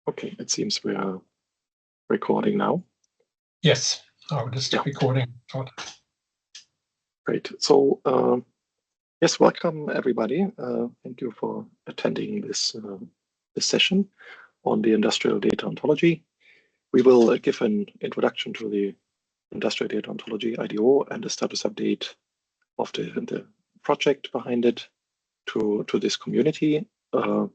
Okay, it seems we are recording now. Yes, just recording. Great. So, yes, welcome everybody. Thank you for attending this session on the industrial data ontology. We will give an introduction to the industrial data ontology IDO and a status update of the project behind it to this community.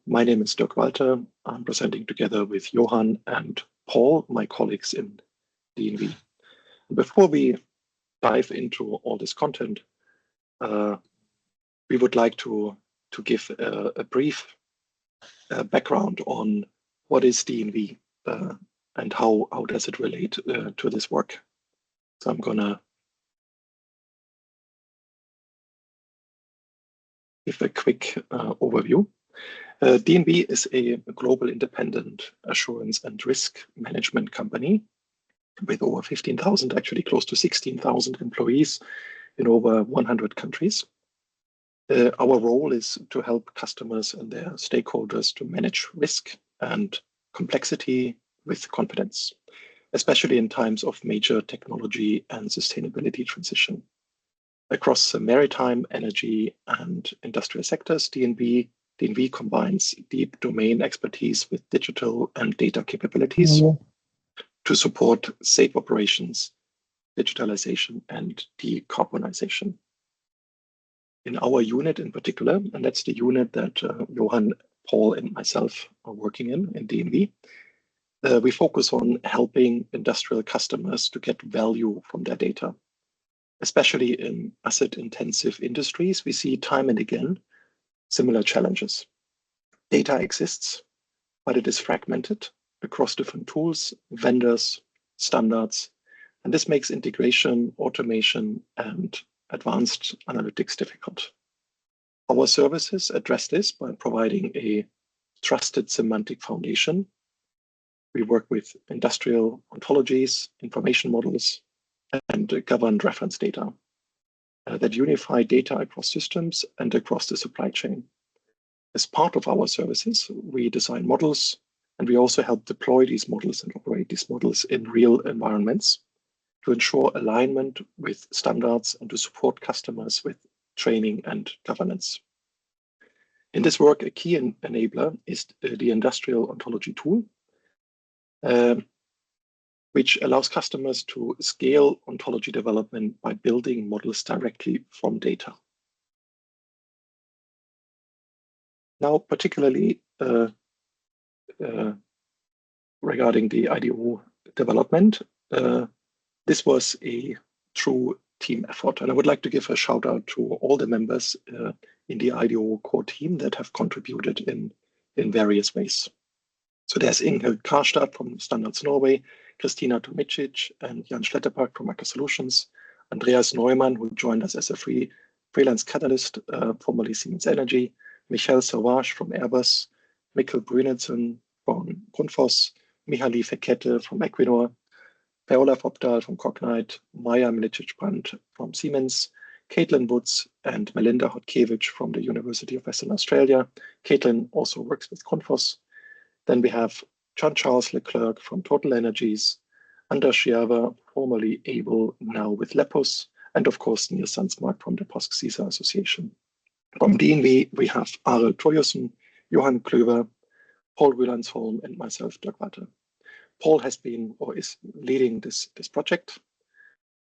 My name is Dirk Walther. I'm presenting together with Johan and Paul, my colleagues in DNV. Before we dive into all this content, we would like to give a brief background on what is DNV and how does it relate to this work. So I'm gonna give a quick overview. DNV is a global independent assurance and risk management company with over 15,000, actually close to 16,000 employees in over 100 countries. Our role is to help customers and their stakeholders to manage risk and complexity with confidence, especially in times of major technology and sustainability transition. Across the maritime, energy, and industrial sectors, DNV combines deep domain expertise with digital and data capabilities to support safe operations, digitalization, and decarbonization. In our unit in particular, and that's the unit that Johan, Paul, and myself are working in DNV, we focus on helping industrial customers to get value from their data. Especially in asset-intensive industries, we see time and again similar challenges. Data exists, but it is fragmented across different tools, vendors, standards, and this makes integration, automation, and advanced analytics difficult. Our services address this by providing a trusted semantic foundation. We work with industrial ontologies, information models, and governed reference data that unify data across systems and across the supply chain. As part of our services, we design models, and we also help deploy these models and operate these models in real environments to ensure alignment with standards and to support customers with training and governance. In this work, a key enabler is the industrial ontology tool, which allows customers to scale ontology development by building models directly from data. Now, particularly regarding the IDO development, this was a true team effort. And I would like to give a shout out to all the members in the IDO core team that have contributed in various ways. So there's Ingrid Karstad from Standards Norway, Kristina Tomicic and Jan Schletterpark from Aker Solutions, Andreas Neumann, who joined us as a freelance catalyst, formerly Siemens Energy, Michael Sauvage from Airbus, Mikkel Brynildsen from Grundfos, Mihaly Fekete from Equinor, Per-Olav Opdahl from Cognite, Maja Milicic-Brandt from Siemens, Caitlin Woods and Melinda Hodkiewicz from the University of Western Australia. Caitlin also works with Grundfos. Then we have Jean-Charles Leclerc from Total Energies, Anders Scherver, formerly Able, now with Lepus, and of course Neil Sandsmark from the POSC-CISA Association. From DNV, we have Arild Toyussen, Johan Klüwer, Pål Rylandsholm, and myself, Dirk Walther. Paul has been or is leading this project,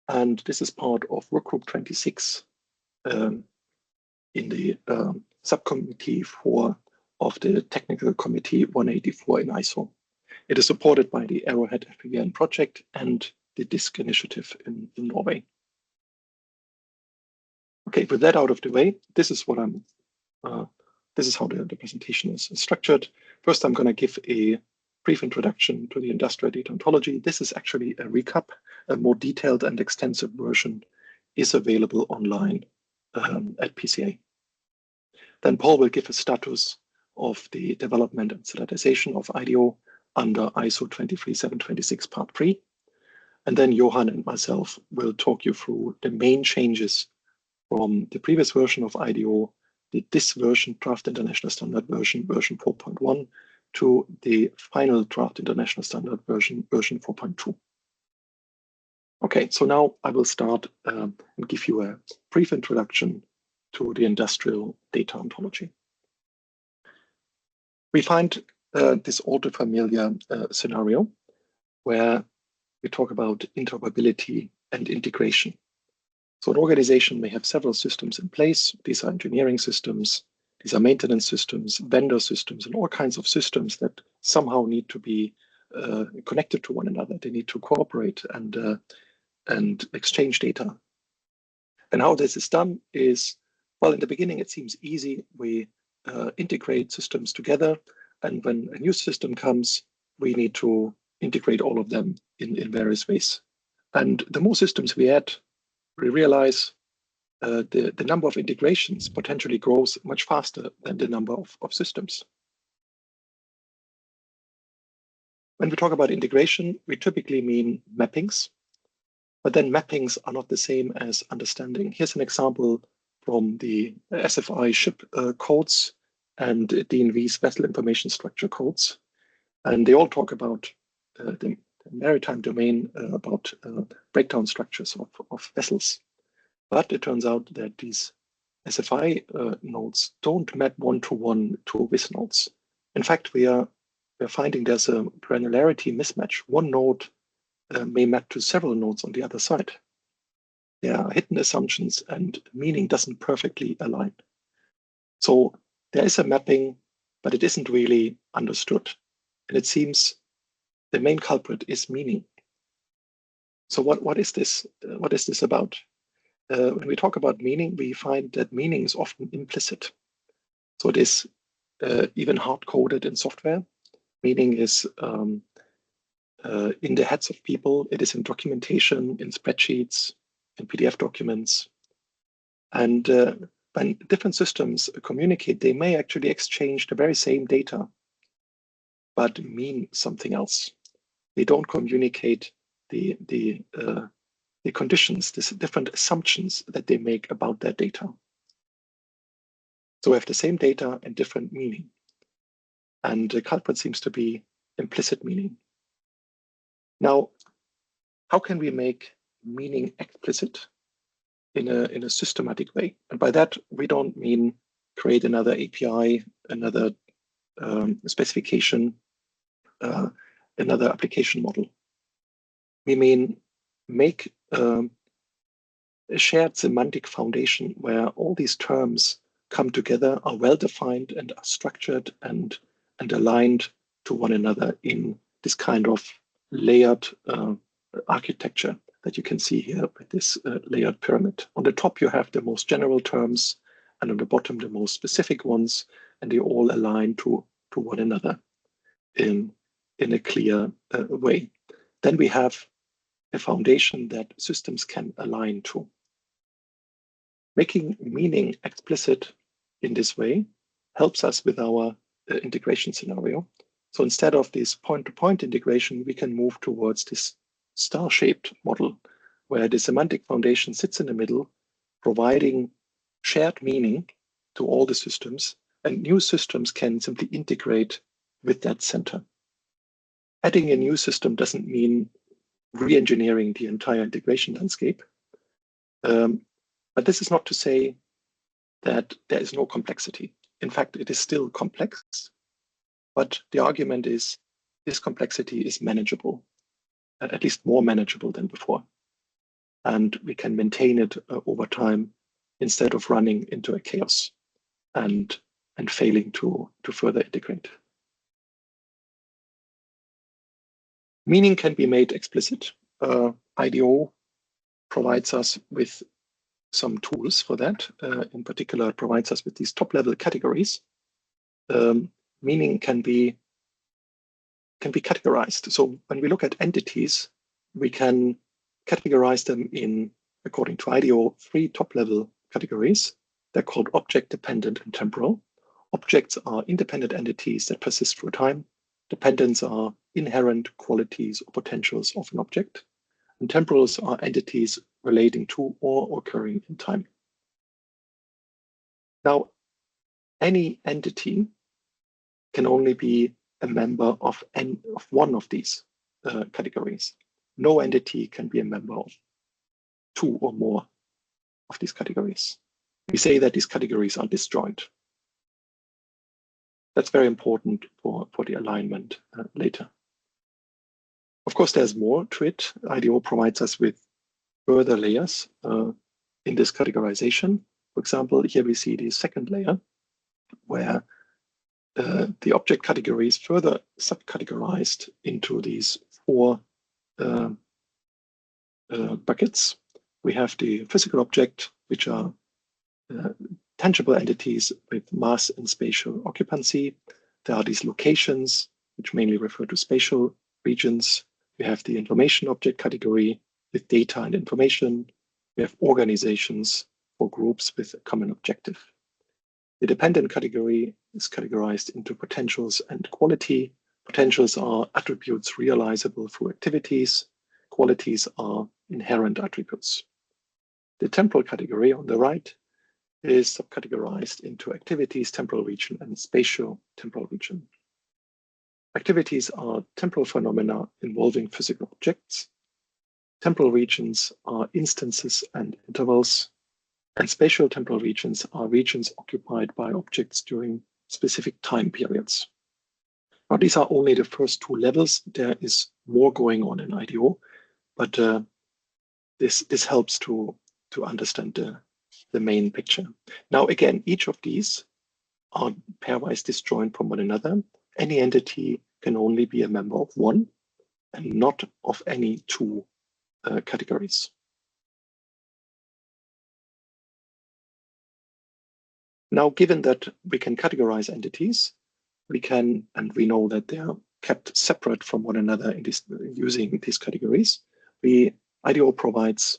and this is part of Workgroup 26 in the subcommittee 4 of the Technical Committee 184 in ISO. It is supported by the Arrowhead FPVN project and the DISC initiative in Norway. Okay, with that out of the way, this is what this is how the presentation is structured. First, I'm going to give a brief introduction to the industrial data ontology. This is actually a recap. A more detailed and extensive version is available online at PCA. Then Paul will give a status of the development and standardization of IDO under ISO 23726 Part 3. And then Johan and myself will talk you through the main changes from the previous version of IDO, this version, Draft International Standard version 4.1, to the final draft international standard version 4.2. Okay, so now I will start and give you a brief introduction to the industrial data ontology. We find this all too familiar scenario where we talk about interoperability and integration. So an organization may have several systems in place. These are engineering systems, these are maintenance systems, vendor systems, and all kinds of systems that somehow need to be connected to one another. They need to cooperate and exchange data. And how this is done is, well, in the beginning, it seems easy. We integrate systems together. And when a new system comes, we need to integrate all of them in various ways. And the more systems we add, we realize the number of integrations potentially grows much faster than the number of systems. When we talk about integration, we typically mean mappings, but then mappings are not the same as understanding. Here's an example from the SFI ship codes and DNV's vessel information structure codes. And they all talk about the maritime domain, about breakdown structures of vessels. But it turns out that these SFI nodes don't map one-to-one to WIS nodes. In fact, we're finding there's a granularity mismatch. One node may map to several nodes on the other side. There are hidden assumptions and meaning doesn't perfectly align. So there is a mapping, but it isn't really understood. And it seems the main culprit is meaning. So what is this? What is this about? When we talk about meaning, we find that meaning is often implicit. So it is even hard-coded in software. Meaning is in the heads of people. It is in documentation, in spreadsheets, in PDF documents. And when different systems communicate, they may actually exchange the very same data, but mean something else. They don't communicate the conditions, the different assumptions that they make about that data. So we have the same data and different meaning. And the culprit seems to be implicit meaning. Now, how can we make meaning explicit in a systematic way? And by that, we don't mean create another API, another specification, another application model. We mean make a shared semantic foundation where all these terms come together, are well-defined and are structured and aligned to one another in this kind of layered architecture that you can see here with this layered pyramid. On the top, you have the most general terms, and on the bottom, the most specific ones, and they all align to one another in a clear way. Then we have a foundation that systems can align to. Making meaning explicit in this way helps us with our integration scenario. So instead of this point-to-point integration, we can move towards this star-shaped model, where the semantic foundation sits in the middle, providing shared meaning to all the systems, and new systems can simply integrate with that center. Adding a new system doesn't mean re-engineering the entire integration landscape. But this is not to say that there is no complexity. In fact, it is still complex, but the argument is this complexity is manageable, at least more manageable than before. And we can maintain it over time instead of running into a chaos and failing to further integrate. Meaning can be made explicit. IDO provides us with some tools for that. In particular, it provides us with these top-level categories. Meaning can be categorized. So when we look at entities, we can categorize them in, according to IDO, 3 top-level categories. They're called object, dependent, and temporal. Objects are independent entities that persist through time. Dependents are inherent qualities or potentials of an object. And temporals are entities relating to or occurring in time. Now, any entity can only be a member of one of these categories. No entity can be a member of two or more of these categories. We say that these categories are disjoint. That's very important for the alignment later. Of course, there's more to it. IDO provides us with further layers in this categorization. For example, here we see the second layer, where the object category is further subcategorized into these four buckets. We have the physical object, which are tangible entities with mass and spatial occupancy. There are these locations, which mainly refer to spatial regions. We have the information object category with data and information. We have organizations or groups with a common objective. The dependent category is categorized into potentials and quality. Potentials are attributes realizable through activities. Qualities are inherent attributes. The temporal category on the right is subcategorized into activities, temporal region, and spatial temporal region. Activities are temporal phenomena involving physical objects. Temporal regions are instances and intervals, and spatial temporal regions are regions occupied by objects during specific time periods. Now, these are only the first two levels. There is more going on in IDO, but this helps to understand the main picture. Now, again, each of these are pairwise disjoint from one another. Any entity can only be a member of one and not of any two categories. Now, given that we can categorize entities, we can, and we know that they are kept separate from one another in this, using these categories, IDO provides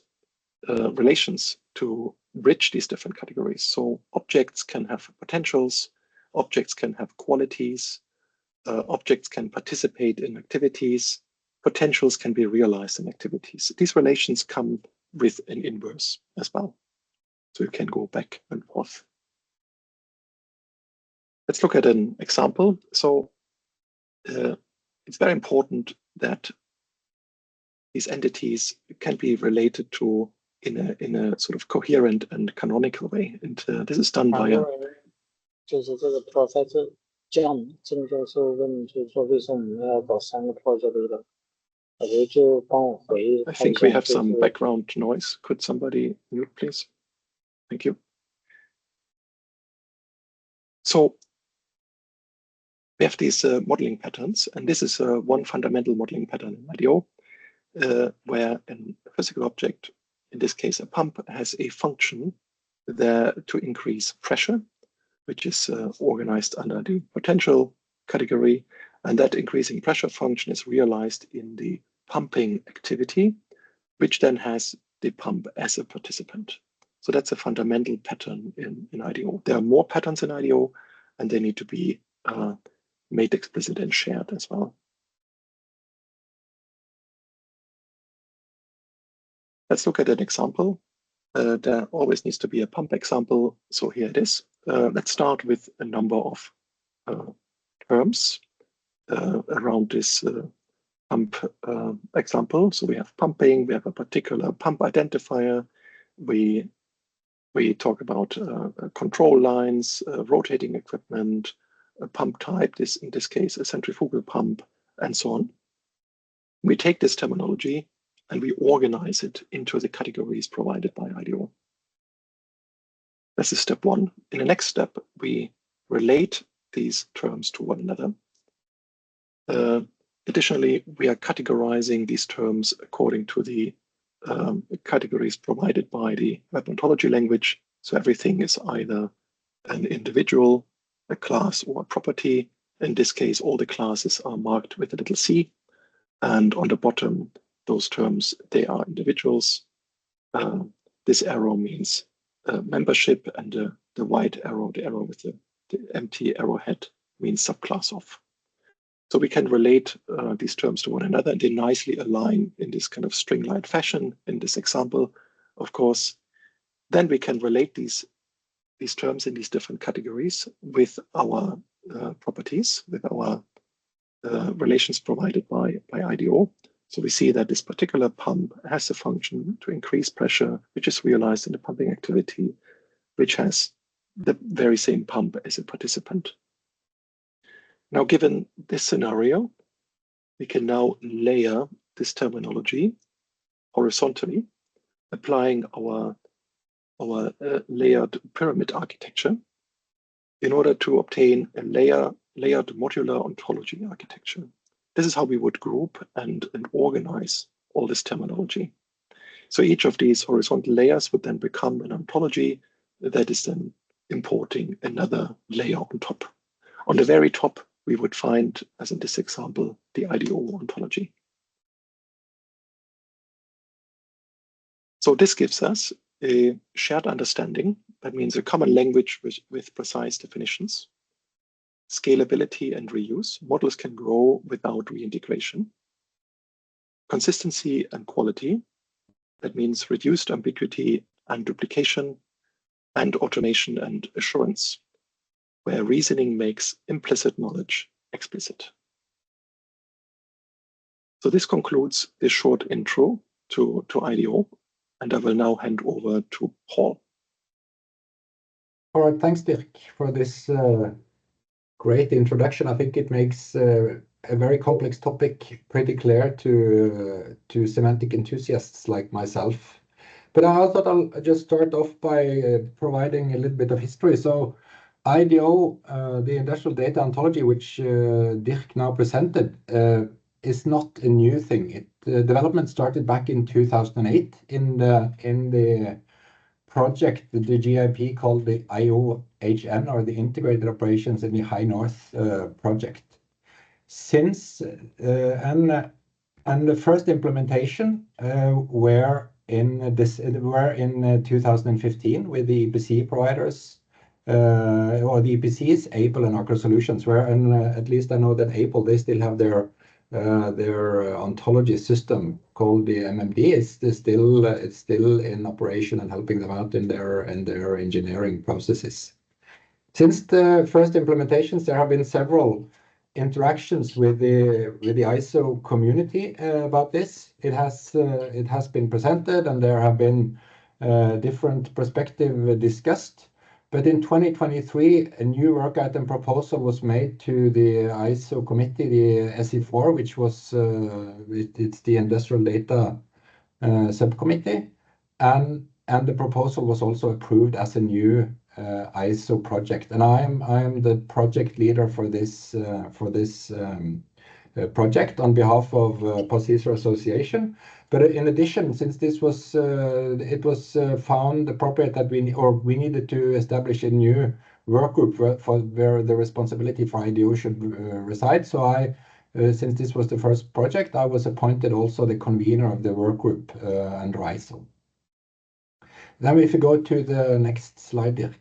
relations to bridge these different categories. So objects can have potentials, objects can have qualities, objects can participate in activities, potentials can be realized in activities. These relations come with an inverse as well. So you can go back and forth. Let's look at an example. So it's very important that these entities can be related to in a sort of coherent and canonical way. And this is done via. 就是这个 Professor John 郑教授问，就是说为什么我们要搞3个 project leader？我觉得就帮我回。I think we have some background noise. Could somebody mute, please? Thank you. So we have these modeling patterns, and this is one fundamental modeling pattern in IDO, where a physical object, in this case a pump, has a function there to increase pressure, which is organized under the potential category, and that increasing pressure function is realized in the pumping activity, which then has the pump as a participant. So that's a fundamental pattern in IDO. There are more patterns in IDO, and they need to be made explicit and shared as well. Let's look at an example. There always needs to be a pump example. So here it is. Let's start with a number of terms around this pump example. So we have pumping, we have a particular pump identifier. We talk about control lines, rotating equipment, a pump type, in this case, a centrifugal pump, and so on. We take this terminology and we organize it into the categories provided by IDO. This is step one. In the next step, we relate these terms to one another. Additionally, we are categorizing these terms according to the categories provided by the web ontology language. So everything is either an individual, a class, or a property. In this case, all the classes are marked with a little c. And on the bottom, those terms, they are individuals. This arrow means membership, and the white arrow, the arrow with the empty arrowhead, means subclass of. So we can relate these terms to one another, and they nicely align in this kind of string-like fashion in this example, of course. Then we can relate these terms in these different categories with our properties, with our relations provided by IDO. So we see that this particular pump has a function to increase pressure, which is realized in the pumping activity, which has the very same pump as a participant. Now, given this scenario, we can now layer this terminology horizontally, applying our layered pyramid architecture in order to obtain a layered modular ontology architecture. This is how we would group and organize all this terminology. So each of these horizontal layers would then become an ontology that is then importing another layer on top. On the very top, we would find, as in this example, the IDO ontology. So this gives us a shared understanding. That means a common language with precise definitions, scalability and reuse. Models can grow without reintegration. Consistency and quality. That means reduced ambiguity and duplication, and automation and assurance, where reasoning makes implicit knowledge explicit. So this concludes this short intro to IDO, and I will now hand over to Paul. All right, thanks, Dirk, for this great introduction. I think it makes a very complex topic pretty clear to semantic enthusiasts like myself. But I thought I'll just start off by providing a little bit of history. So IDO, the Industrial Data Ontology, which Dirk now presented, is not a new thing. Development started back in 2008 in the project, the GIP called the IOHN, or the Integrated Operations in the High North project. Since and the first implementation were in 2015 with the EPC providers, or the EPCs, Apple and Aker Solutions, and at least I know that Apple, they still have their ontology system called the MMD. It's still in operation and helping them out in their engineering processes. Since the first implementations, there have been several interactions with the ISO community about this. It has been presented, and there have been different perspectives discussed. But in 2023, a new work item proposal was made to the ISO committee, the SE4, which was it's the Industrial Data Subcommittee, and the proposal was also approved as a new ISO project. And I'm the project leader for this project on behalf of PostCISR Association. But in addition, since this was it was found appropriate that we needed to establish a new work group where the responsibility for IDO should reside. So since this was the first project, I was appointed also the convener of the work group under ISO. Then if you go to the next slide, Dirk.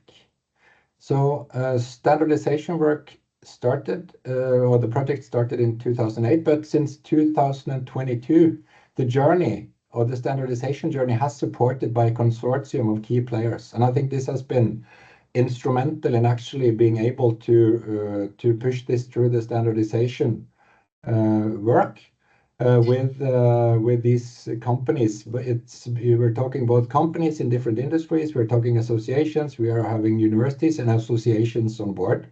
So standardization work started, or the project started in 2008, but since 2022, the journey, or the standardization journey, has supported by a consortium of key players. And I think this has been instrumental in actually being able to push this through the standardization work with these companies. We're talking about companies in different industries, we're talking associations, we are having universities and associations on board.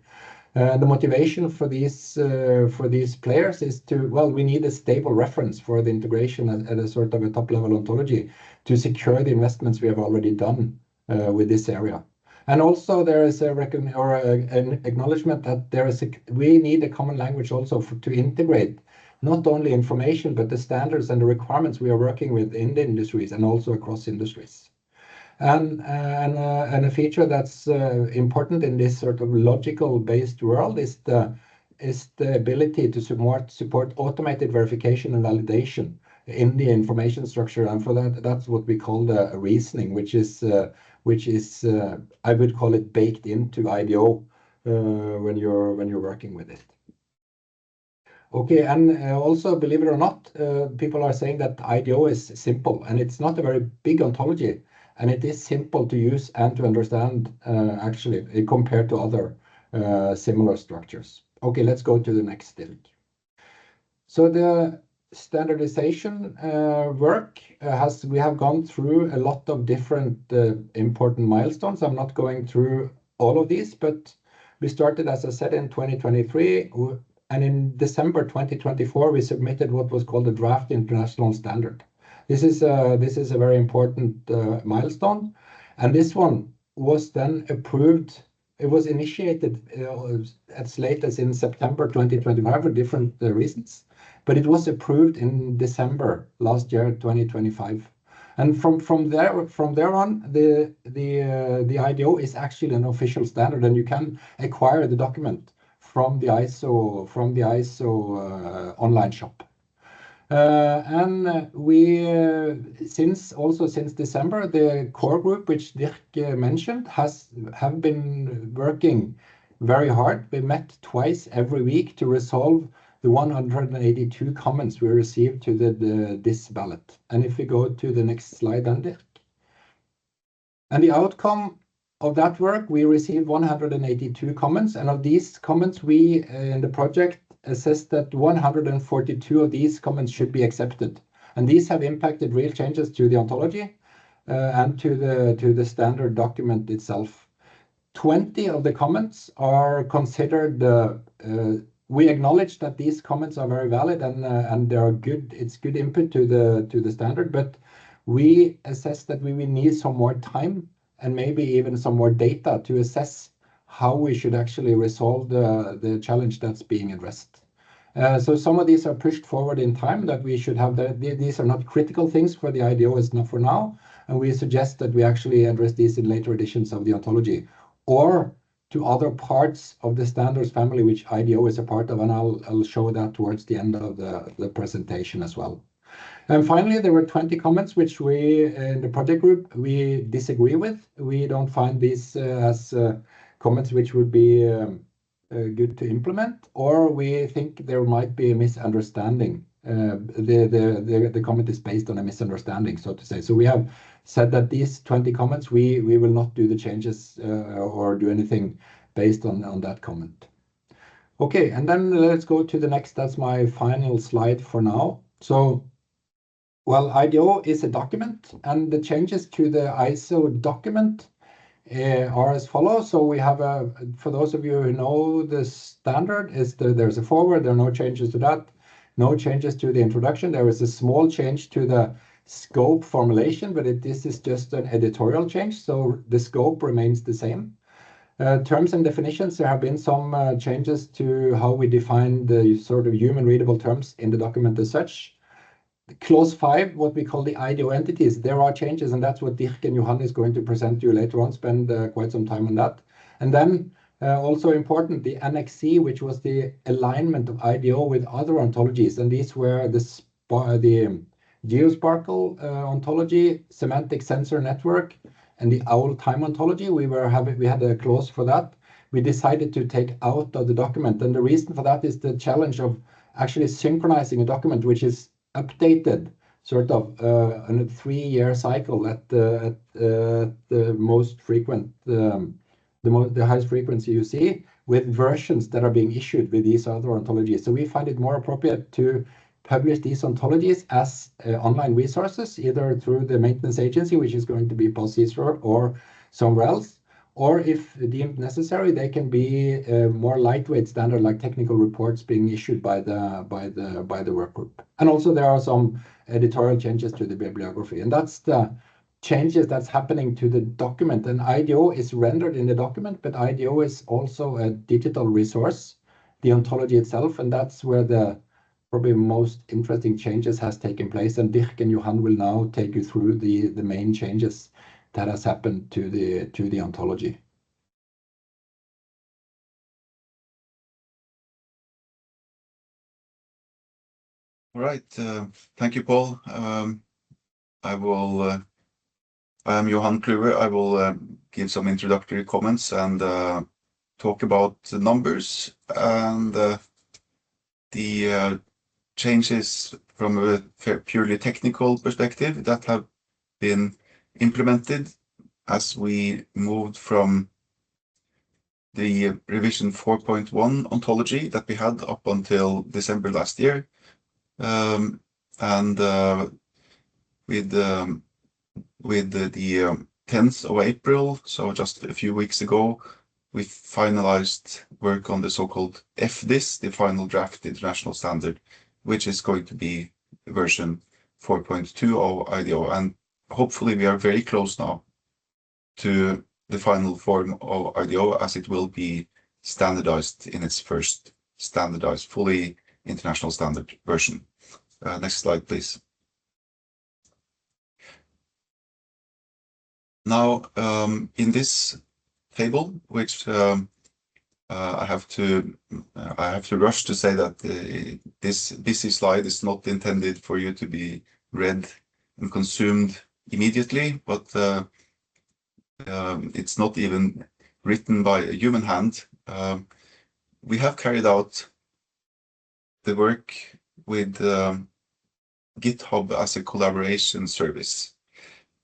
The motivation for these players is we need a stable reference for the integration at a sort of a top-level ontology to secure the investments we have already done with this area. And also there is an acknowledgement that we need a common language also to integrate not only information, but the standards and the requirements we are working with in the industries and also across industries. And a feature that's important in this sort of logical-based world is the ability to support automated verification and validation in the information structure. And for that's what we call the reasoning, which is I would call it baked into IDO when you're working with it. Okay, and also, believe it or not, people are saying that IDO is simple, and it's not a very big ontology, and it is simple to use and to understand, actually, compared to other similar structures. Okay, let's go to the next slide. So the standardization work we have gone through a lot of different important milestones. I'm not going through all of these, but we started, as I said, in 2023, and in December 2024 we submitted what was called the draft international standard. This is a very important milestone, and this one was then approved. It was initiated as late as in September 2025 for different reasons, but it was approved in December last year, 2025. And from there on, the IDO is actually an official standard, and you can acquire the document from the ISO online shop. And we since December, the core group, which Dirk mentioned, have been working very hard. We met twice every week to resolve the 182 comments we received to this ballot. And if we go to the next slide, then Dirk. And the outcome of that work, we received 182 comments, and of these comments, we in the project assessed that 142 of these comments should be accepted, and these have impacted real changes to the ontology and to the standard document itself. 20 of the comments are considered. We acknowledge that these comments are very valid and they are good. It's good input to the standard, but we assess that we will need some more time and maybe even some more data to assess how we should actually resolve the challenge that's being addressed. So some of these are pushed forward in time, that we should have these are not critical things for the IDO, it's not for now, and we suggest that we actually address these in later editions of the ontology or to other parts of the standards family, which IDO is a part of, and I'll show that towards the end of the presentation as well. And finally, there were 20 comments which we, in the project group, we disagree with. We don't find these as comments which would be good to implement, or we think there might be a misunderstanding. The comment is based on a misunderstanding, so to say. So we have said that these 20 comments, we will not do the changes or do anything based on that comment. Okay, and then let's go to the next. That's my final slide for now. So, well, IDO is a document, and the changes to the ISO document are as follows. So we have for those of you who know the standard, there's a forward, there are no changes to that, no changes to the introduction. There is a small change to the scope formulation, but this is just an editorial change, so the scope remains the same. Terms and definitions, there have been some changes to how we define the sort of human readable terms in the document as such. Clause 5, what we call the IDO entities, there are changes, and that's what Dirk and Johan is going to present to you later on, spend quite some time on that. And then also important, the Annex C, which was the alignment of IDO with other ontologies, and these were the GeoSparkle ontology, semantic sensor network, and the OWL time ontology. We had a clause for that. We decided to take out of the document, and the reason for that is the challenge of actually synchronizing a document which is updated sort of on a 3-year cycle at the most frequent, the highest frequency you see, with versions that are being issued with these other ontologies. So we find it more appropriate to publish these ontologies as online resources, either through the maintenance agency, which is going to be PostCISR or somewhere else, or if deemed necessary, they can be more lightweight standard, like technical reports being issued by the work group. And also there are some editorial changes to the bibliography, and that's the changes that's happening to the document. And IDO is rendered in the document, but IDO is also a digital resource, the ontology itself, and that's where the probably most interesting changes has taken place. And Dirk and Johan will now take you through the main changes that has happened to the ontology. All right, thank you, Pål. I am Johan Klüwer. I will give some introductory comments and talk about the numbers and the changes from a purely technical perspective that have been implemented as we moved from the revision 4.1 ontology that we had up until December last year and with the 10th of April, so just a few weeks ago, we finalized work on the so-called FDIS, the final draft international standard, which is going to be version 4.2 of IDO. And hopefully we are very close now to the final form of IDO, as it will be standardized in its first standardized, fully international standard version. Next slide, please. Now, in this table, which I have to rush to say that this busy slide is not intended for you to be read and consumed immediately, but it's not even written by a human hand. We have carried out the work with GitHub as a collaboration service,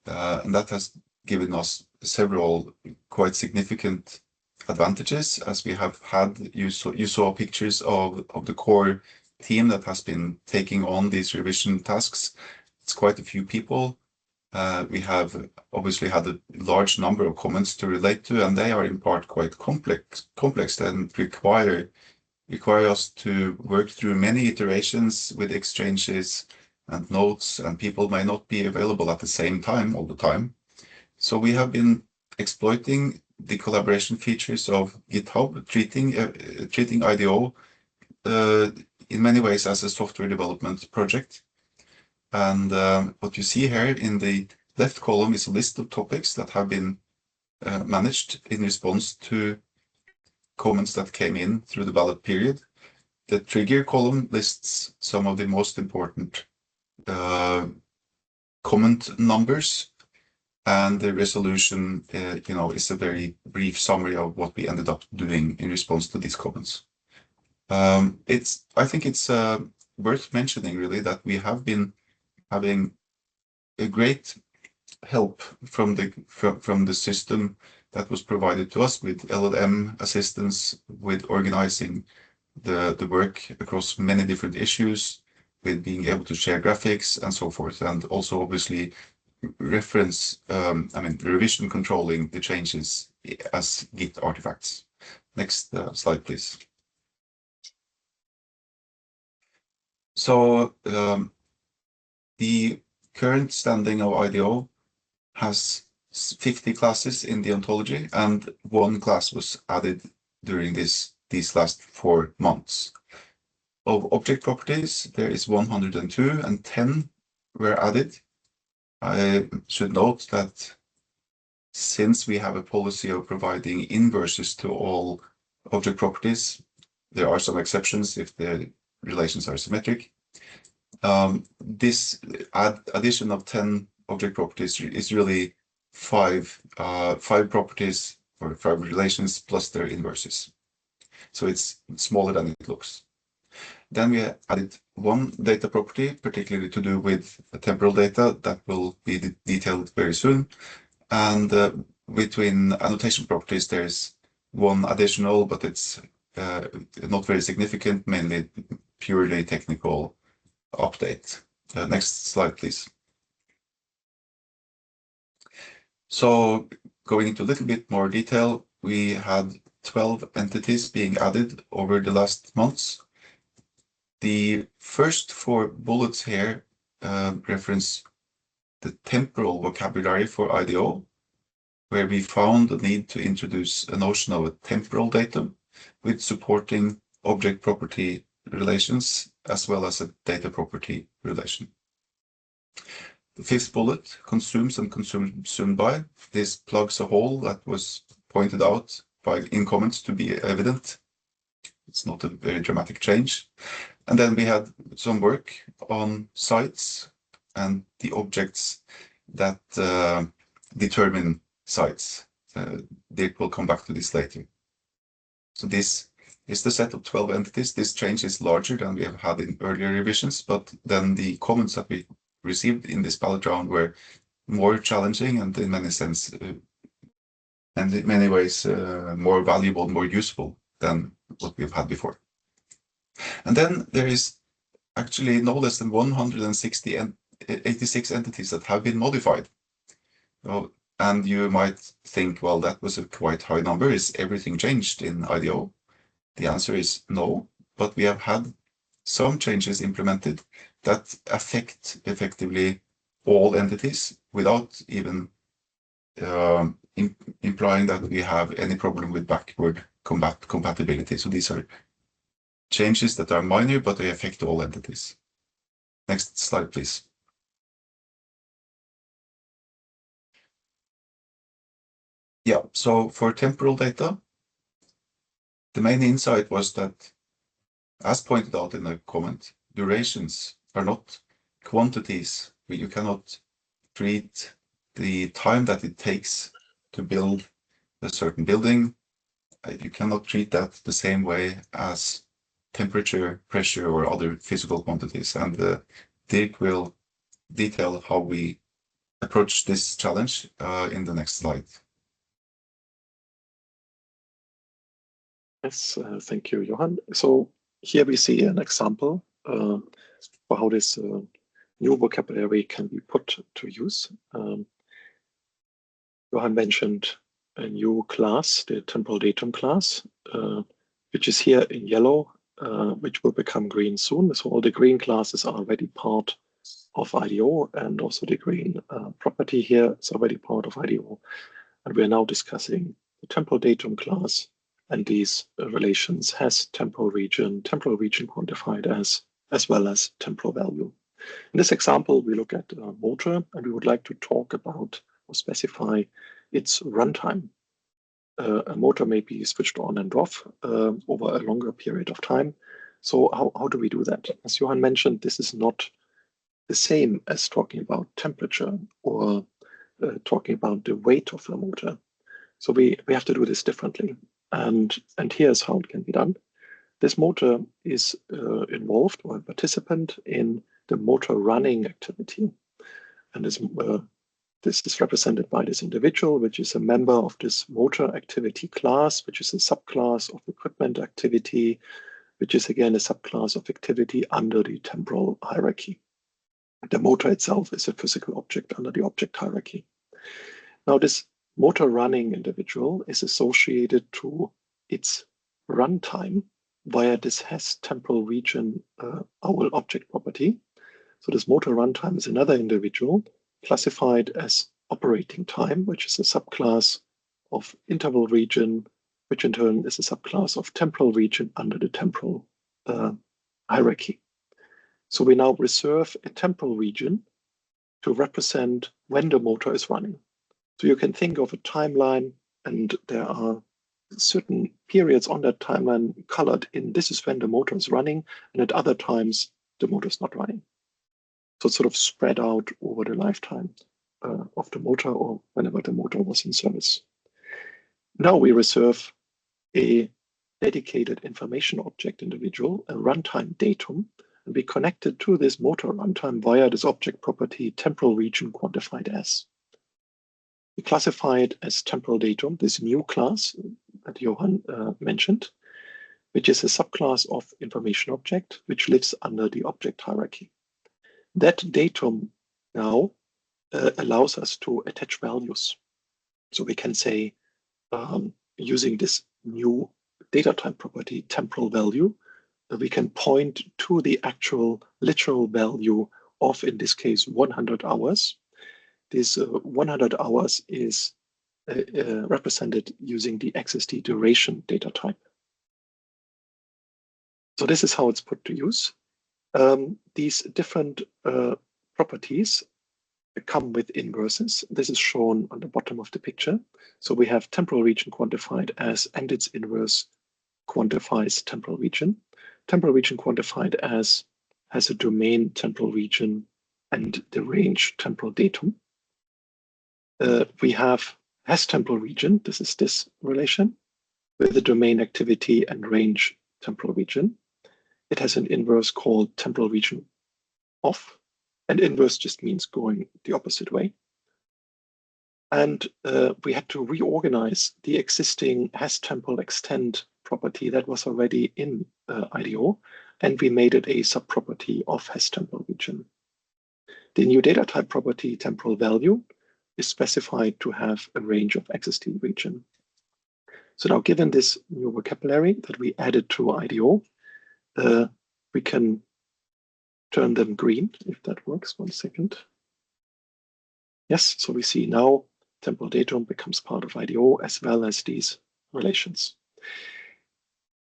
and that has given us several quite significant advantages, as we have had, you saw pictures of the core team that has been taking on these revision tasks. It's quite a few people. We have obviously had a large number of comments to relate to, and they are in part quite complex and require us to work through many iterations with exchanges and notes, and people may not be available at the same time all the time. So we have been exploiting the collaboration features of GitHub, treating IDO in many ways as a software development project. And what you see here in the left column is a list of topics that have been managed in response to comments that came in through the ballot period. The trigger column lists some of the most important comment numbers, and the resolution, is a very brief summary of what we ended up doing in response to these comments. I think it's worth mentioning, really, that we have been having a great help from the system that was provided to us, with LLM assistance, with organizing the work across many different issues, with being able to share graphics and so forth, and also obviously revision controlling the changes as Git artifacts. Next slide, please. So the current standing of IDO has 50 classes in the ontology, and 1 class was added during these last 4 months. Of object properties, there is 102, and 10 were added. I should note that since we have a policy of providing inverses to all object properties, there are some exceptions if the relations are symmetric. This addition of 10 object properties is really 5 properties or 5 relations plus their inverses. So it's smaller than it looks. Then we added 1 data property, particularly to do with temporal data, that will be detailed very soon. And between annotation properties, there's 1 additional, but it's not very significant, mainly purely technical update. Next slide, please. So going into a little bit more detail, we had 12 entities being added over the last months. The first 4 bullets here reference the temporal vocabulary for IDO, where we found the need to introduce a notion of a temporal datum with supporting object property relations as well as a data property relation. The 5th bullet, consumes and consumed by. This plugs a hole that was pointed out in comments to be evident. It's not a very dramatic change. And then we had some work on sites and the objects that determine sites. Dirk will come back to this later. So this is the set of 12 entities. This change is larger than we have had in earlier revisions, but then the comments that we received in this ballot round were more challenging and in many sense, and in many ways more valuable, more useful than what we've had before. And then there is actually no less than 186 entities that have been modified. And you might think, well, that was a quite high number. Is everything changed in IDO? The answer is no, but we have had some changes implemented that affect effectively all entities without even implying that we have any problem with backward compatibility. So these are changes that are minor, but they affect all entities. Next slide, please. Yeah, so for temporal data, the main insight was that, as pointed out in the comment, durations are not quantities. You cannot treat the time that it takes to build a certain building. You cannot treat that the same way as temperature, pressure, or other physical quantities. And Dirk will detail how we approach this challenge in the next slide. Yes, thank you, Johan. So here we see an example for how this new vocabulary can be put to use. Johan mentioned a new class, the temporal datum class, which is here in yellow, which will become green soon. So all the green classes are already part of IDO, and also the green property here is already part of IDO. And we are now discussing the temporal datum class and these relations has temporal region quantified as well as temporal value. In this example, we look at a motor, and we would like to talk about or specify its runtime. A motor may be switched on and off over a longer period of time. So how do we do that? As Johan mentioned, this is not the same as talking about temperature or talking about the weight of the motor. So we have to do this differently. And here's how it can be done. This motor is involved or a participant in the motor running activity. And this is represented by this individual, which is a member of this motor activity class, which is a subclass of equipment activity, which is again a subclass of activity under the temporal hierarchy. The motor itself is a physical object under the object hierarchy. Now, this motor running individual is associated to its runtime via this has temporal region OWL object property. So this motor runtime is another individual classified as operating time, which is a subclass of interval region, which in turn is a subclass of temporal region under the temporal hierarchy. So we now reserve a temporal region to represent when the motor is running. So you can think of a timeline, and there are certain periods on that timeline colored in this is when the motor is running, and at other times the motor is not running. So it's sort of spread out over the lifetime of the motor or whenever the motor was in service. Now we reserve a dedicated information object individual, a runtime datum, and we connect it to this motor runtime via this object property temporal region quantified as. We classify it as temporal datum, this new class that Johan mentioned, which is a subclass of information object, which lives under the object hierarchy. That datum now allows us to attach values. So we can say, using this new data type property, temporal value, we can point to the actual literal value of, in this case, 100 hours. This 100 hours is represented using the XSD duration data type. So this is how it's put to use. These different properties come with inverses. This is shown on the bottom of the picture. So we have temporal region quantified as, and its inverse quantifies temporal region. Temporal region quantified as has a domain temporal region and the range temporal datum. We have has temporal region, this is this relation, with the domain activity and range temporal region. It has an inverse called temporal region off, and inverse just means going the opposite way. And we had to reorganize the existing has temporal extend property that was already in IDO and we made it a subproperty of Hess temporal region. The new data type property temporal value is specified to have a range of axis T region. So now, given this new vocabulary that we added to IDO, we can turn them green, if that works. 1 second. Yes, so we see now temporal datum becomes part of IDO as well as these relations.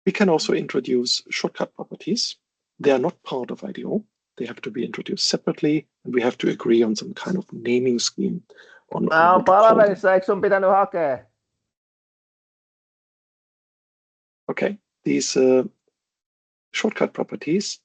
We can also introduce shortcut properties. They are not part of IDO. They have to be introduced separately, and we have to agree on some kind of naming scheme. On Mä oon palaverissa, eikö sun pitänyt hakea? Okay, these shortcut properties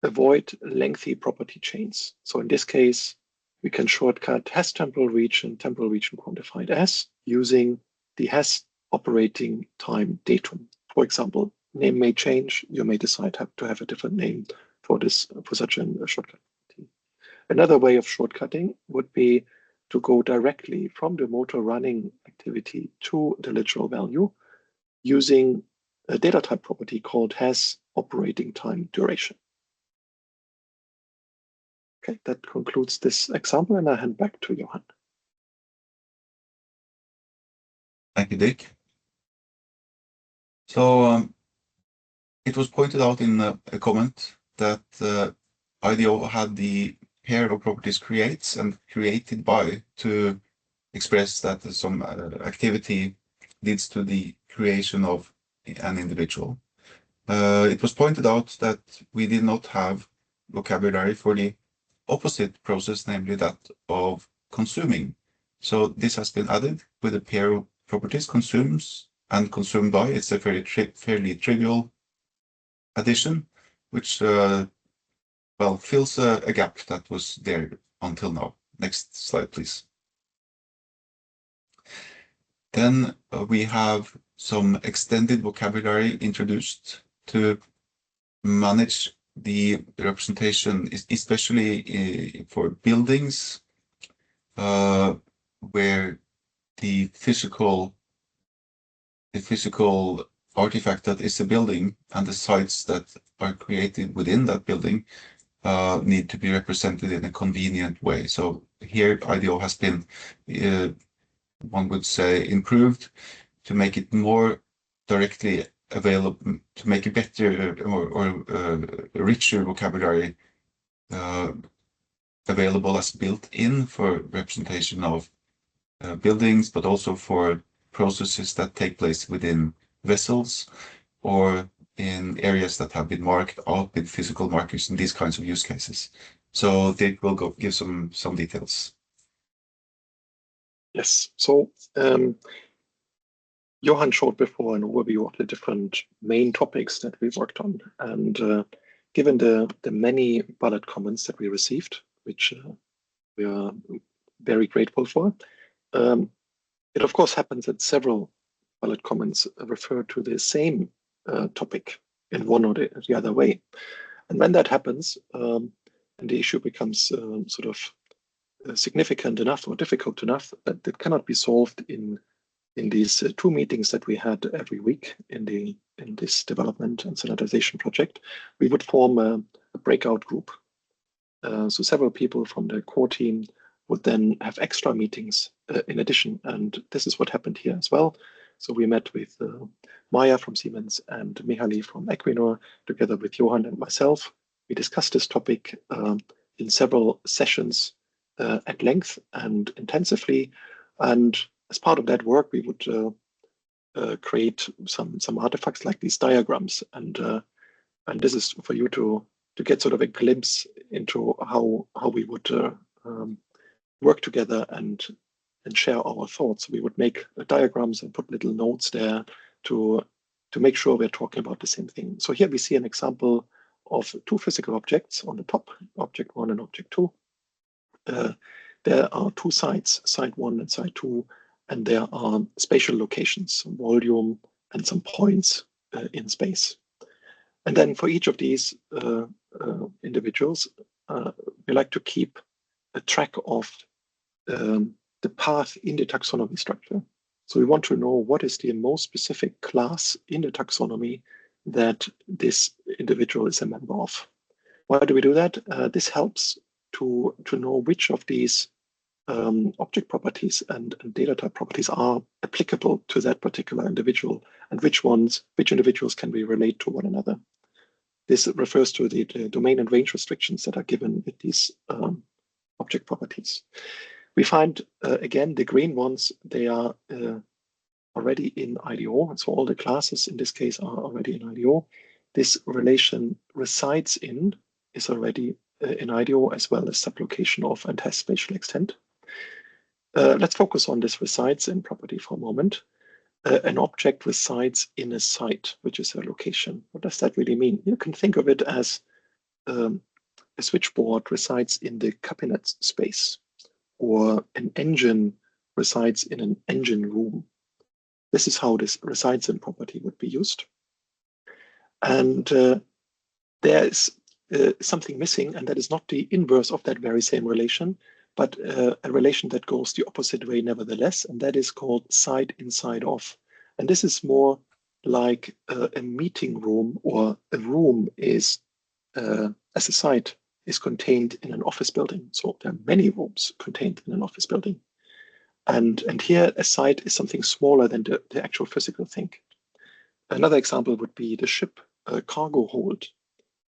avoid lengthy property chains. So in this case, we can shortcut Hess temporal region quantified as using the Hess operating time datum. For example, name may change. You may decide to have a different name for this, for such a shortcut. Another way of shortcutting would be to go directly from the motor running activity to the literal value using a data type property called Hess operating time duration. Okay, that concludes this example, and I hand back to Johan. Thank you, Dirk. So it was pointed out in a comment that IDO had the pair of properties creates and created by to express that some activity leads to the creation of an individual. It was pointed out that we did not have vocabulary for the opposite process, namely that of consuming. So this has been added with a pair of properties, consumes and consumed by. It's a fairly trivial addition, which well, fills a gap that was there until now. Next slide, please. Then we have some extended vocabulary introduced to manage the representation, especially for buildings, where the physical artifact that is a building and the sites that are created within that building need to be represented in a convenient way. So here IDO has been, one would say, improved to make it more directly available, to make a better or richer vocabulary available as built-in for representation of buildings, but also for processes that take place within vessels or in areas that have been marked out with physical markers in these kinds of use cases. So they will give some details. Yes, so Johan showed before an overview of the different main topics that we worked on, and given the many bullet comments that we received, which we are very grateful for, it of course happens that several bullet comments refer to the same topic in one or the other way. And when that happens, and the issue becomes sort of significant enough or difficult enough that it cannot be solved in these 2 meetings that we had every week in this development and standardization project, we would form a breakout group. So several people from the core team would then have extra meetings in addition, and this is what happened here as well. So we met with Maya from Siemens and Mihaly from Equinor, together with Johan and myself. We discussed this topic in several sessions at length and intensively. And as part of that work, we would create some artifacts like these diagrams. And this is for you to get sort of a glimpse into how we would work together and share our thoughts. We would make diagrams and put little notes there to make sure we're talking about the same thing. So here we see an example of 2 physical objects on the top, object 1 and object 2. There are 2 sites, site 1 and site 2, and there are spatial locations, volume, and some points in space. And then for each of these individuals, we like to keep a track of the path in the taxonomy structure. So we want to know what is the most specific class in the taxonomy that this individual is a member of. Why do we do that? This helps to know which of these object properties and data type properties are applicable to that particular individual, and which individuals can we relate to one another. This refers to the domain and range restrictions that are given with these object properties. We find, again, the green ones, they are already in IDO. So all the classes in this case are already in IDO. This relation resides in is already in IDO, as well as sublocation of and has spatial extent. Let's focus on this resides in property for a moment. An object resides in a site, which is a location. What does that really mean? You can think of it as a switchboard resides in the cabinet space, or an engine resides in an engine room. This is how this resides in property would be used. And there is something missing, and that is not the inverse of that very same relation, but a relation that goes the opposite way nevertheless, and that is called side inside of. And this is more like a meeting room, or a room is, as a site, is contained in an office building. So there are many rooms contained in an office building. And here a site is something smaller than the actual physical thing. Another example would be the ship. A cargo hold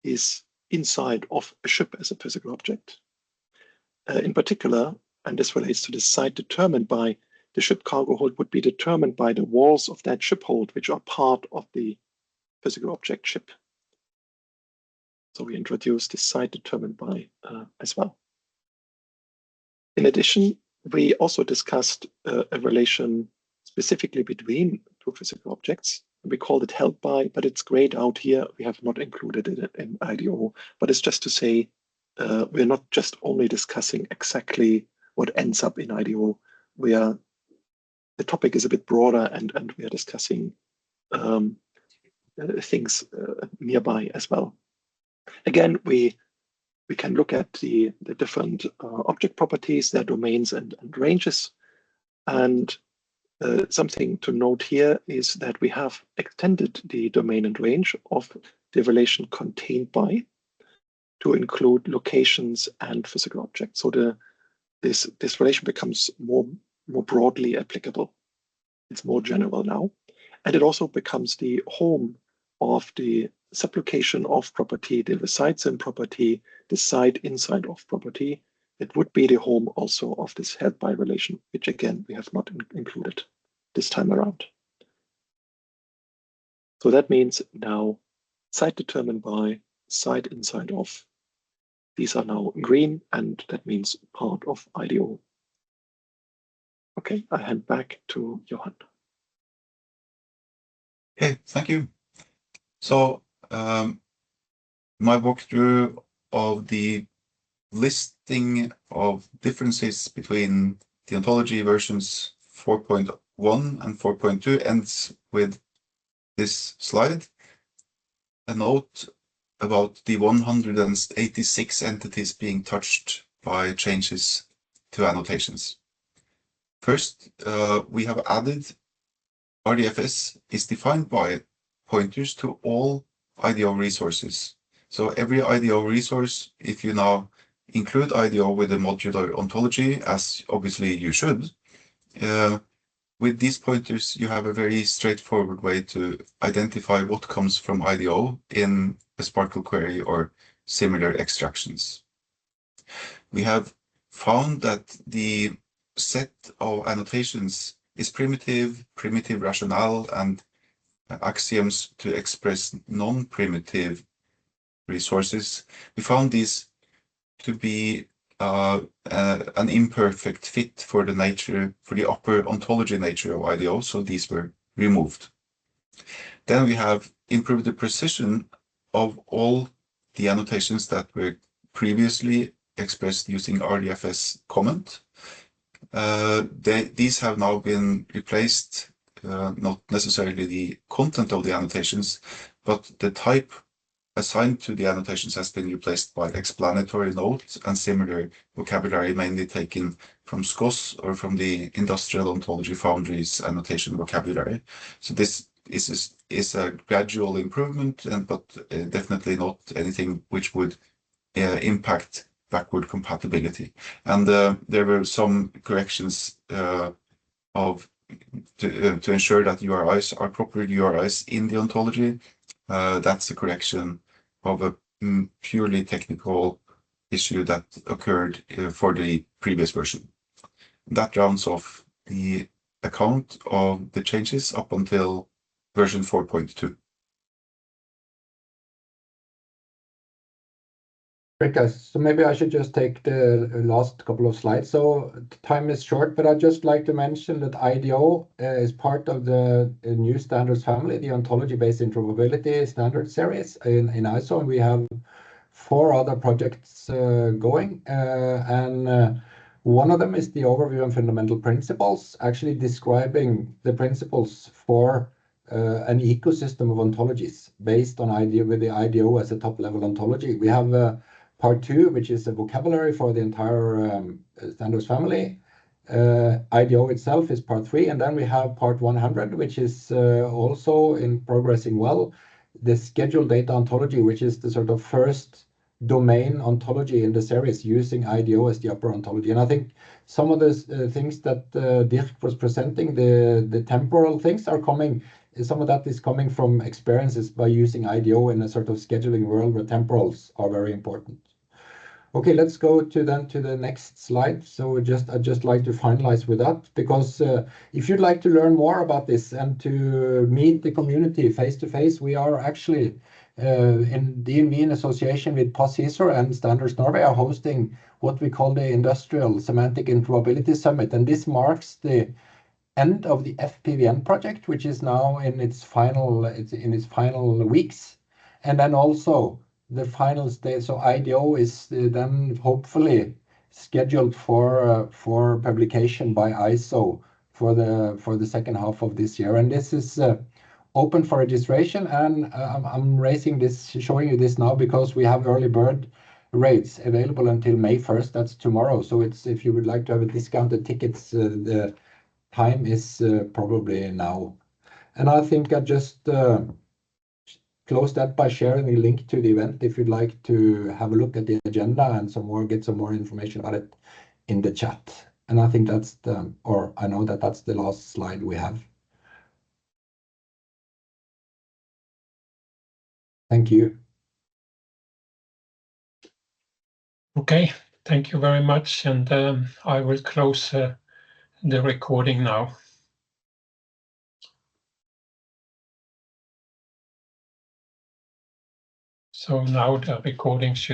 is inside of a ship as a physical object. In particular, and this relates to the site determined by the ship cargo hold, would be determined by the walls of that ship hold, which are part of the physical object ship. So we introduce this site determined by as well. In addition, we also discussed a relation specifically between two physical objects. We called it held by, but it's grayed out here. We have not included it in IDO, but it's just to say we're not just only discussing exactly what ends up in IDO. The topic is a bit broader, and we are discussing things nearby as well. Again, we can look at the different object properties, their domains and ranges. And something to note here is that we have extended the domain and range of the relation contained by to include locations and physical objects. So this relation becomes more broadly applicable. It's more general now. And it also becomes the home of the sublocation of property, the resides in property, the site inside of property. It would be the home also of this held by relation, which again, we have not included this time around. So that means now site determined by, site inside of. These are now green, and that means part of IDO. Okay, I hand back to Johan. Okay, thank you. So my walkthrough of the listing of differences between the ontology versions 4.1 and 4.2 ends with this slide. A note about the 186 entities being touched by changes to annotations. First, we have added RDFS is defined by pointers to all IDO resources. So every IDO resource, if you now include IDO with a modular ontology, as obviously you should, with these pointers, you have a very straightforward way to identify what comes from IDO in a Sparkle query or similar extractions. We have found that the set of annotations is primitive rationale, and axioms to express non-primitive resources. We found these to be an imperfect fit for the upper ontology nature of IDO, so these were removed. Then we have improved the precision of all the annotations that were previously expressed using RDFS comment. These have now been replaced, not necessarily the content of the annotations, but the type assigned to the annotations has been replaced by explanatory notes and similar vocabulary, mainly taken from SCOS or from the Industrial Ontology Foundry's annotation vocabulary. So this is a gradual improvement, but definitely not anything which would impact backward compatibility. And there were some corrections to ensure that URIs are proper URIs in the ontology. That's a correction of a purely technical issue that occurred for the previous version. That rounds off the account of the changes up until version 4.2. Great, guys. So maybe I should just take the last couple of slides. So time is short, but I'd just like to mention that IDO is part of the new standards family, the ontology-based interoperability standard series in ISO, and we have 4 other projects going. One of them is the overview and fundamental principles, actually describing the principles for an ecosystem of ontologies based on IDO, with the IDO as a top-level ontology. We have part 2, which is a vocabulary for the entire standards family. IDO itself is part 3, and then we have part 100, which is also in progressing well. The scheduled data ontology, which is the sort of first domain ontology in the series using IDO as the upper ontology. And I think some of the things that Dirk was presenting, the temporal things are coming. Some of that is coming from experiences by using IDO in a sort of scheduling world where temporals are very important. Okay, let's go to the next slide. So I'd just like to finalize with that, because if you'd like to learn more about this and to meet the community face to face, we are actually in DNV in association with POSISR and Standards Norway are hosting what we call the Industrial Semantic Interoperability Summit, and this marks the end of the FPVN project, which is now in its final weeks, and then also the final stage. So IDO is then hopefully scheduled for publication by ISO for the second half of this year, and this is open for registration. And I'm showing you this now because we have early bird rates available until May 1st. That's tomorrow. So it's, if you would like to have a discounted tickets, the time is probably now. And I think I just close that by sharing a link to the event if you'd like to have a look at the agenda and get some more information about it in the chat. And I think that's I know that that's the last slide we have. Thank you. Okay, thank you very much. And I will close the recording now. So now the recording should